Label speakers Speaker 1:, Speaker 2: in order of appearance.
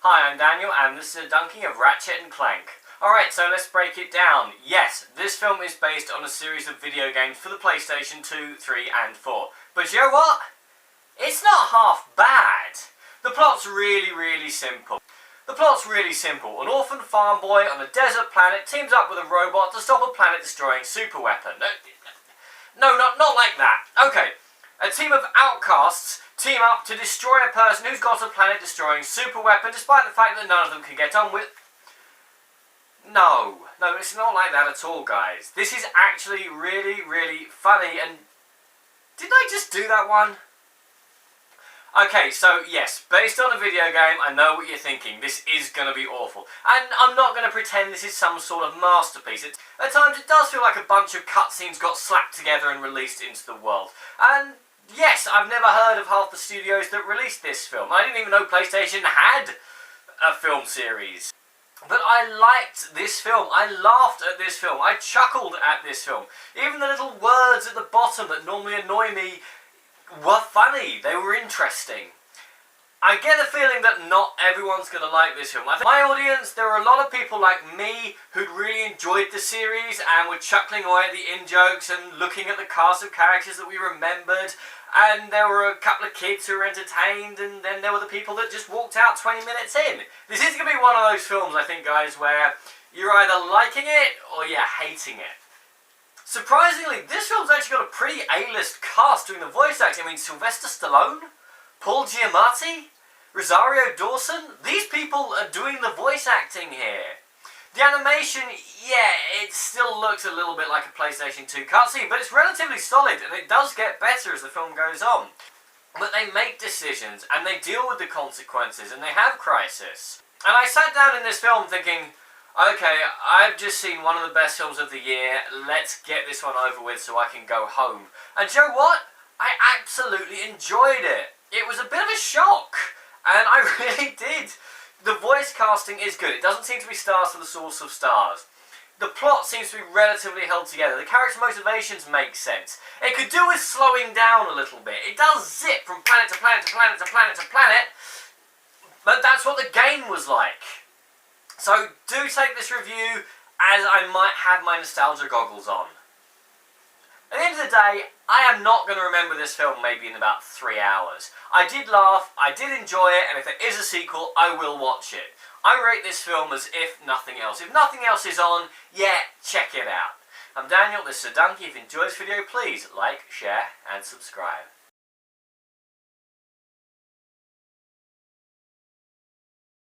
Speaker 1: Hi, I'm Daniel, and this is a dunking of Ratchet and Clank. Alright, so let's break it down. Yes, this film is based on a series of video games for the PlayStation 2, 3 and 4. But you know what? It's not half bad. The plot's really simple. An orphan farm boy on a desert planet teams up with a robot to stop a planet-destroying superweapon. No, not like that. Okay, a team of outcasts team up to destroy a person who's got a planet-destroying superweapon, despite the fact that none of them can get on with... No, it's not like that at all, guys. This is actually really funny, and... Did I just do that one? Okay, so yes, based on a video game, I know what you're thinking. This is going to be awful. And I'm not going to pretend this is some sort of masterpiece. At times it does feel like a bunch of cutscenes got slapped together and released into the world. And yes, I've never heard of half the studios that released this film. I didn't even know PlayStation had a film series. But I liked this film. I laughed at this film. I chuckled at this film. Even the little words at the bottom that normally annoy me were funny. They were interesting. I get the feeling that not everyone's going to like this film. I think my audience, there were a lot of people like me who'd really enjoyed the series and were chuckling away at the in-jokes and looking at the cast of characters that we remembered. And there were a couple of kids who were entertained, and then there were the people that just walked out 20 minutes in. This is going to be one of those films, I think, guys, where you're either liking it or you're hating it. Surprisingly, this film's actually got a pretty A-list cast doing the voice acting. I mean, Sylvester Stallone, Paul Giamatti, Rosario Dawson. These people are doing the voice acting here. The animation, yeah, it still looks a little bit like a PlayStation 2 cutscene, but it's relatively solid, and it does get better as the film goes on. But they make decisions, and they deal with the consequences, and they have crisis. And I sat down in this film thinking, okay, I've just seen one of the best films of the year, let's get this one over with so I can go home. And you know what? I absolutely enjoyed it. It was a bit of a shock, and I really did. The voice casting is good. It doesn't seem to be stars for the source of stars. The plot seems to be relatively held together. The character motivations make sense. It could do with slowing down a little bit. It does zip from planet to planet to planet to planet to planet, but that's what the game was like. So do take this review as I might have my nostalgia goggles on. At the end of the day, I am not going to remember this film maybe in about 3 hours. I did laugh, I did enjoy it, and if there is a sequel, I will watch it. I rate this film as if nothing else. If nothing else is on, yeah, check it out. I'm Daniel, this is a Donkey. If you enjoyed this video, please like, share, and subscribe.